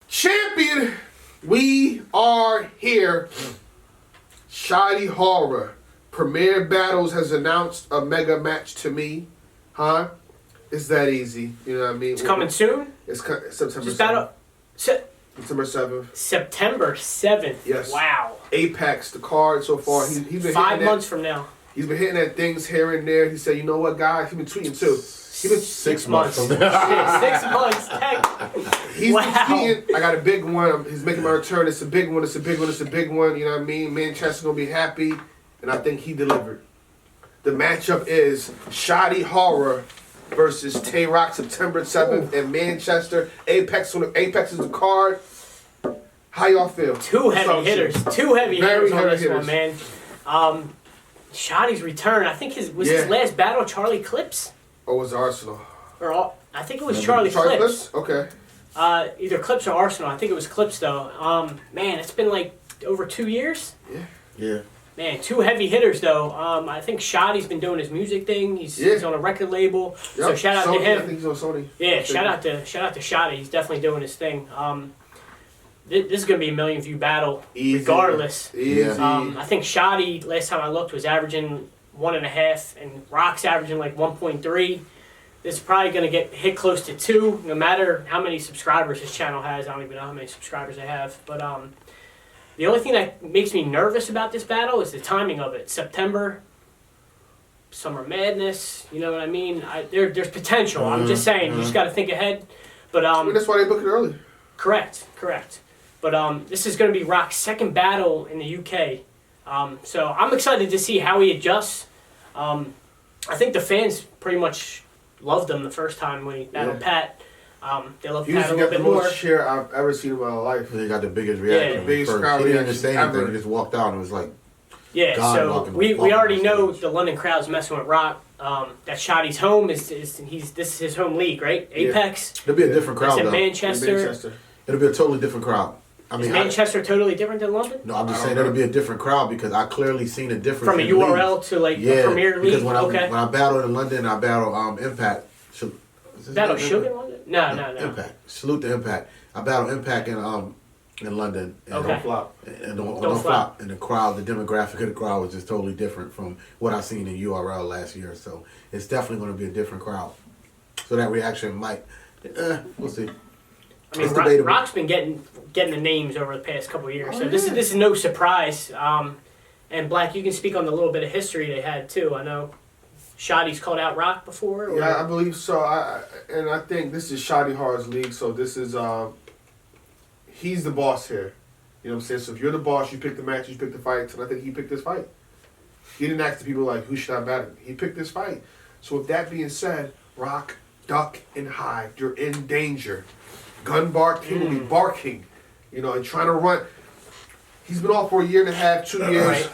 Champion, we are here. Shotty Horroh, Premier Battles has announced a mega match to me. Huh? It's that easy. You know what I mean? It's coming soon? It's September Just 7th. September 7th. September 7th. Yes. Wow. Apex, the card so far. He's been 5 months from now. He's been hitting at things here and there. He said, you know what, guys? He's been tweeting too. He's been 6 months. 6 months. Heck. He's Wow. been tweeting. I got a big one. He's making my return. It's a big one. It's a big one. It's a big one. You know what I mean? Manchester's going to be happy. And I think he delivered. The matchup is Shotty Horroh versus Tay Roc, September 7th in Manchester. Apex is the card. How y'all feel? Two heavy hitters Very on heavy this hitters. one, man. Shotty's return. I think his last battle Charlie Clips, Or was it Arsenal? I think it was Charlie Clips. Okay. Either Clips or Arsenal. I think it was Clips though. Man, it's been like over 2 years. Yeah. Man, two heavy hitters though. I think Shotty's been doing his music thing. He's on a record label. Yep. So shout out Sony, to him. I think he's on Sony. Yeah, shout out to Shotty. He's definitely doing his thing. This is gonna be a million view battle, Easy. regardless. Easy. I think Shotty last time I looked was averaging 1.5, and Roc's averaging like 1.3. This is probably gonna get hit close to 2, no matter how many subscribers his channel has. I don't even know how many subscribers they have, but the only thing that makes me nervous about this battle is the timing of it. September, Summer Madness. You know what I mean? There's potential. I'm just saying. You just got to think ahead. But I mean, that's why they booked it early. Correct. But this is going to be Roc's second battle in the UK. So I'm excited to see how he adjusts. I think the fans pretty much loved him the first time when he battled Pat. They love Pat a little bit more. He got the most share I've ever seen in my life. He got the biggest reaction. Yeah. The biggest first. crowd He didn't even reaction say anything. ever. He just walked out and it was like, Yeah, God so walking- we walking already on know stage. the London crowd's messing with Roc. That Shotty's home this is his home league, right? Apex. it'll be a different crowd It's in though. Manchester. It'll be a totally different crowd. I Is mean, Manchester totally different than London? no, I'm just I saying don't it'll be a different crowd because I clearly seen a difference From a in URL leagues. to like a Premier League? Because when Okay. I battled in London, I battled Impact. Battle Sugar in London? No. Impact. Salute to Impact. I battled Impact in London. And Okay. Don't flop. And don't flop. And the crowd, the demographic of the crowd was just totally different from what I seen in URL last year. So it's definitely going to be a different crowd. So that reaction might, we'll see. I mean, It's debatable. Roc's been getting the names over the past couple of years, so this is no surprise. And Black, you can speak on the little bit of history they had too. I know Shotty's called out Roc before. Or? Yeah, I believe so. I think this is Shotty Horroh's league, so this is he's the boss here. You know what I'm saying? So if you're the boss, you pick the match, you pick the fights, and I think he picked this fight. He didn't ask the people like, who should I battle? He picked this fight. So with that being said, Roc, duck and hide. You're in danger. Gun bark king will be barking, you know, and trying to run. He's been off for 1.5 years, 2 years. Right.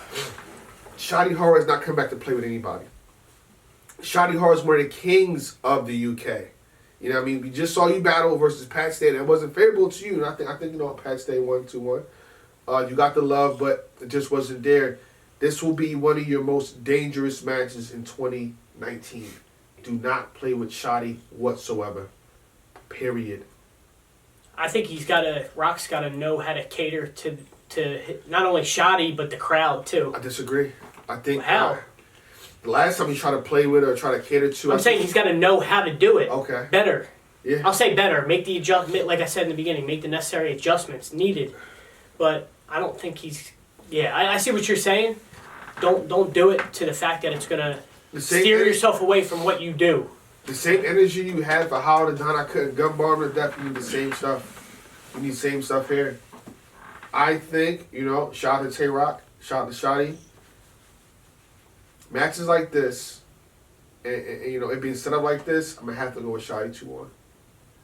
Shotty Horroh has not come back to play with anybody. Shotty Horroh is one of the kings of the UK. You know what I mean? We just saw you battle versus Pat Stay. That wasn't favorable to you. And I think you know Pat Stay won 2-1. You got the love, but it just wasn't there. This will be one of your most dangerous matches in 2019. Do not play with Shotty whatsoever. Period. I think Roc's got to know how to cater to not only Shotty but the crowd too. I disagree. I think How? The last time he tried to play with or try to cater to, I'm saying he's got to know how to do it. Okay. Better. Yeah. I'll say better. Make the adjustment, like I said in the beginning, make the necessary adjustments needed. But I don't think he's. Yeah, I see what you're saying. Don't do it to the fact that it's gonna steer yourself away from what you do. The same energy you had for Howard and Don, I couldn't gun bar him to death. You need the same stuff. You need the same stuff here. I think, you know, shout out to Tay Roc, shout out to Shotty. Matches like this, and you know, it being set up like this, I'm going to have to go with Shotty 2-1.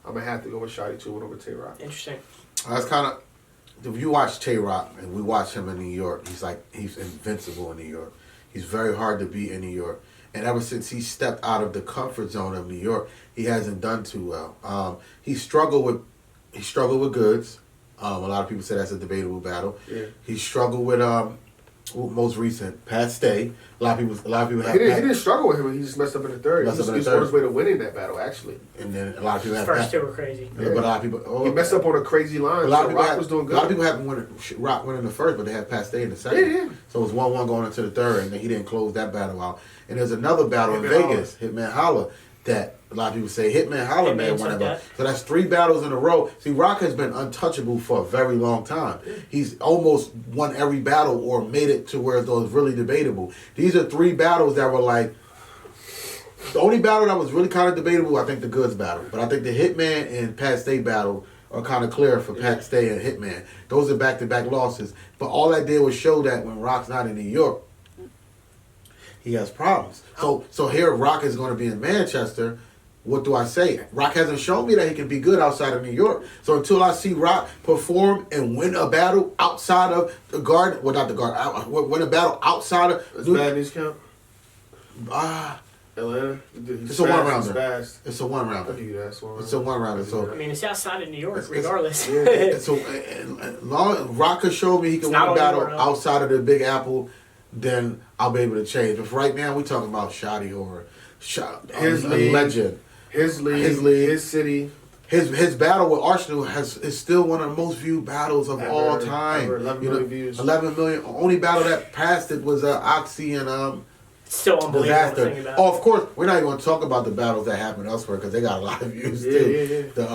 I'm going to have to go with Shotty 2-1 over Tay Roc. Interesting. That's kind of, if you watch Tay Roc and we watch him in New York, he's invincible in New York. He's very hard to beat in New York. And ever since he stepped out of the comfort zone of New York, he hasn't done too well. He struggled with goods. A lot of people say that's a debatable battle. Yeah. He struggled with most recent, Pat Stay. A lot of people have. He didn't struggle with him. He just messed up in the third. He was on his way to winning that battle, actually. And then a lot of people have. First two were crazy. Yeah. But a lot of people. He messed up on a crazy line. A lot of people Rock was doing good. A lot of people have Rock winning the first, but they had Pat Stay in the second. Yeah. So it was 1-1 going into the third, and then he didn't close that battle out. And there's another battle in Vegas, Hitman Holla, that a lot of people say Hitman Holla man won that. So that's 3 battles in a row. See, Rock has been untouchable for a very long time. He's almost won every battle or made it to where it was really debatable. These are 3 battles that were like, the only battle that was really kind of debatable, I think the Goods battle. But I think the Hitman and Pat Stay battle are kind of clear for Pat Stay and Hitman. Those are back-to-back losses. But all that did was show that when Rock's not in New York, he has problems. So here Rock is going to be in Manchester. What do I say? Rock hasn't shown me that he can be good outside of New York. So until I see Rock perform and win a battle outside of the Garden, well, not the Garden, win a battle outside of... That's bad news count? Atlanta? It's a one-rounder. It's a one-rounder. It's a one-rounder. So I mean, it's outside of New York, regardless. So Rock has showed me he can win a battle outside of the Big Apple, then I'll be able to change. But for right now, we're talking about Shotty Horroh. His league, legend. His league, his city. His battle with Arsenal is still one of the most viewed battles of all time. 11 million views. 11 million. Only battle that passed it was Oxy and still unbelievable. Disaster. Oh, of course, we're not even going to talk about the battles that happened elsewhere because they got a lot of views too. Yeah. The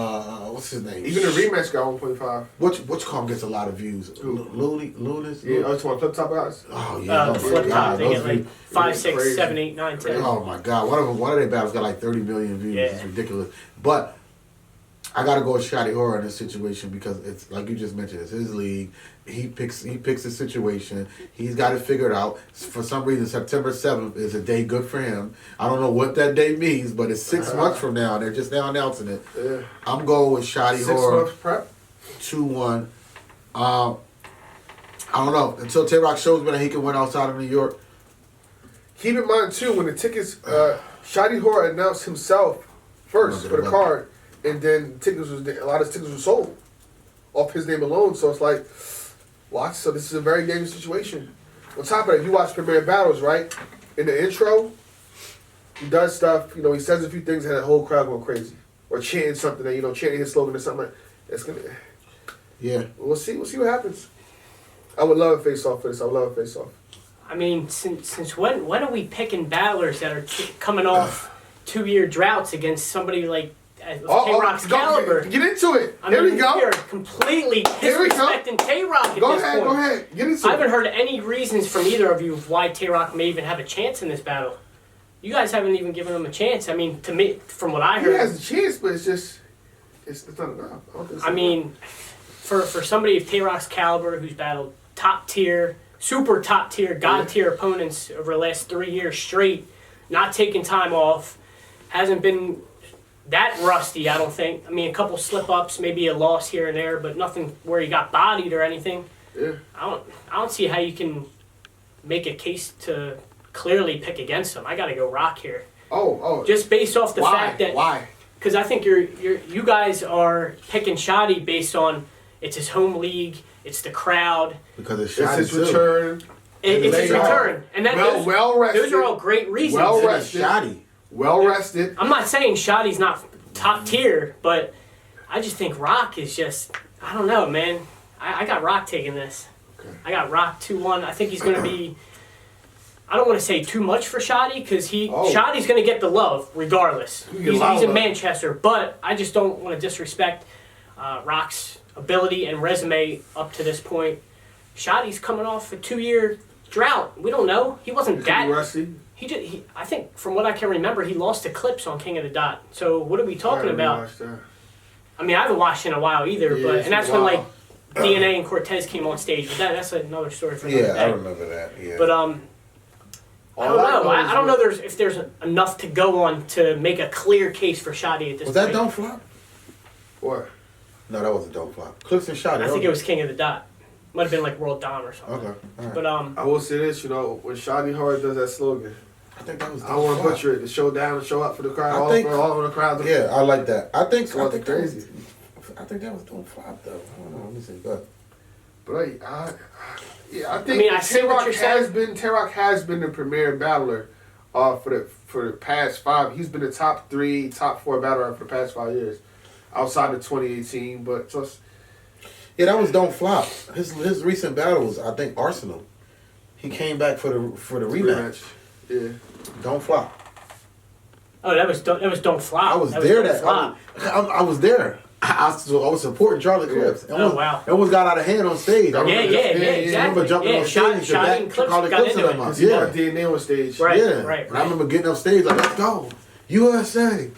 what's his name? Even the rematch got 1.5. Which column gets a lot of views? Lunas? Yeah, oh, it's one flip top guys. Oh yeah, the flip top. They get like 5, 6, 7, 8, 9, 10. Oh my God, one of their battles got like 30 million views. Yeah. It's ridiculous. But I gotta go with Shotty Horroh in this situation because it's like you just mentioned, it's his league. He picks the situation. He's got it figured out. For some reason, September 7th is a day good for him. I don't know what that day means, but it's 6 months from now. They're just now announcing it. Yeah. I'm going with Shotty 6 Horroh. months prep. 2-1. I don't know. Until Tay Roc shows me that he can win outside of New York. Keep in mind too, when the tickets, Shotty Horroh announced himself first for the card, and then a lot of tickets were sold off his name alone. So it's like, watch. So this is a very dangerous situation. On top of that, you watch Premier Battles, right? In the intro, he does stuff. You know, he says a few things, and the whole crowd go crazy, or chanting something that chanting his slogan or something. It's gonna. Yeah. We'll see. We'll see what happens. I would love a face-off for this. I would love a face-off. I mean, since when are we picking battlers that are coming off 2-year droughts against somebody like Tay Roc's caliber? Get into it. I mean, Here we go. We are completely disrespecting Tay Roc at this point. Go ahead. Get into it. I haven't heard any reasons from either of you of why Tay Roc may even have a chance in this battle. You guys haven't even given him a chance. I mean, to me, from what I heard, he has a chance, but it's not enough. I mean, for somebody of Tay Roc's caliber who's battled top tier, super top tier, god tier opponents over the last 3 years straight, not taking time off, hasn't been that rusty, I don't think. I mean, a couple slip ups, maybe a loss here and there, but nothing where he got bodied or anything. Yeah. I don't see how you can make a case to clearly pick against him. I got to go Rock here. Oh. Just based off the fact that why? Because I think you guys are picking Shotty based on it's his home league, it's the crowd. Because it's his return. It's his return, and well rested. Those are all great reasons. Well rested. Shotty. Well rested. I'm not saying Shotty's not top tier, but I just think Rock is just, I don't know, man. I got Rock taking this. Okay. I got Rock 2-1. I think he's going to be, I don't want to say too much for Shotty, because Shotty's going to get the love regardless. He's in Manchester, but I just don't want to disrespect Rock's ability and resume up to this point. Shotty's coming off a 2-year drought. We don't know. He wasn't that rusty. I think from what I can remember, he lost to Clips on King of the Dot. So what are we talking about? I mean, I haven't watched in a while either, and that's when like DNA and Cortez came on stage. But that's another story for another day. I remember that. Yeah. But I don't know. I don't know if there's enough to go on to make a clear case for Shotty at this point. Was that Don't Flop? What? No, that wasn't Don't Flop. Clips and Shotty. I think it was King of the Dot. Might have been like World Dawn or something. Okay. All right. But I will say this, when Shotty Horroh does that slogan, I think that was. I want to butcher it. To show down and show up for the crowd. All of the crowd. Yeah, I like that. I think crazy. I think that was Don't Flop though. I don't know. Let me see. Go ahead. But Yeah, I think mean, I see what you're saying. Tay Roc has been the premier battler for the past 5. He's been the top 3, top 4 battler for the past 5 years, outside of 2018. But just Yeah, that was Don't Flop. His recent battle was, I think, Arsenal. He came back for the rematch. Yeah. Don't Flop. Oh, that was Don't Flop. I was that there. Don't Flop. I was there. I was supporting Charlie Clips. Wow. It almost got out of hand on stage. Yeah, exactly. I remember jumping on stage. Shotty and Clips Charlie got Clips into and them it. up. Yeah. Yeah. DNA on stage. Right. Yeah. Right. And I remember getting up stage like, let's go. USA.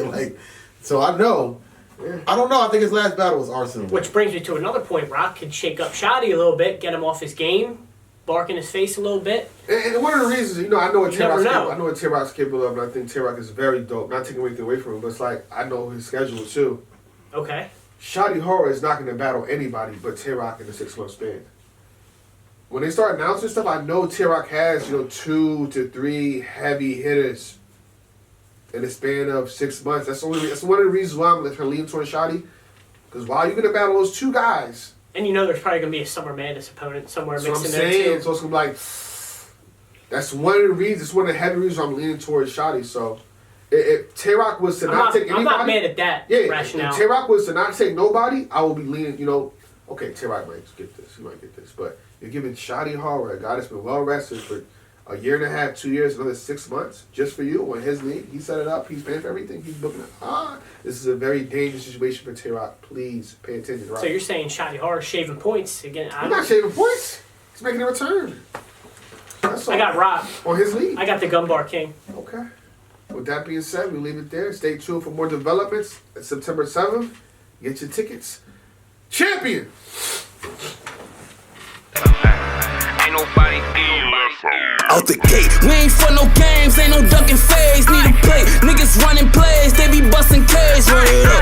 Like, so I know. Yeah. I don't know. I think his last battle was Arsenal. Which brings me to another point. Rock could shake up Shotty a little bit, get him off his game, bark in his face a little bit. And one of the reasons, I know what You never know. I know what Tay Roc's capable of, and I think Tay Roc is very dope. Not taking anything away from him, but it's like I know his schedule too. Okay. Shotty Horroh is not going to battle anybody but Tay Roc in a 6-month span. When they start announcing stuff, I know Tay Roc has 2 to 3 heavy hitters in the span of 6 months. That's one of the reasons why I'm leaning towards Shotty. Because while you're going to battle those 2 guys, And there's probably going to be a Summer Madness opponent somewhere that's what I'm mixed in there saying. too. So it's going to be like, that's one of the reasons. It's one of the heavy reasons I'm leaning towards Shotty. So if Tay Roc was to not take anybody, I'm not mad at that rationale. If Tay Roc was to not take nobody, I will be leaning. Okay, Tay Roc might get this. He might get this, but you're giving Shotty Horroh, a guy that's been well rested for a year and a half, 2 years, another 6 months, just for you on his league. He set it up. He's paying for everything. He's booking it. This is a very dangerous situation for Tay Roc. Please pay attention. So you're saying Shotty Horroh shaving points again? He's not shaving points. He's making a return. That's all. I got Rock on his league. I got the Gunbar King. Okay. With that being said, we leave it there. Stay tuned for more developments. It's September 7th. Get your tickets. Champion! Ain't nobody out the gate. We ain't for no games, ain't no ducking phase. Need a play. Niggas running plays, they be busting K's. Run it up.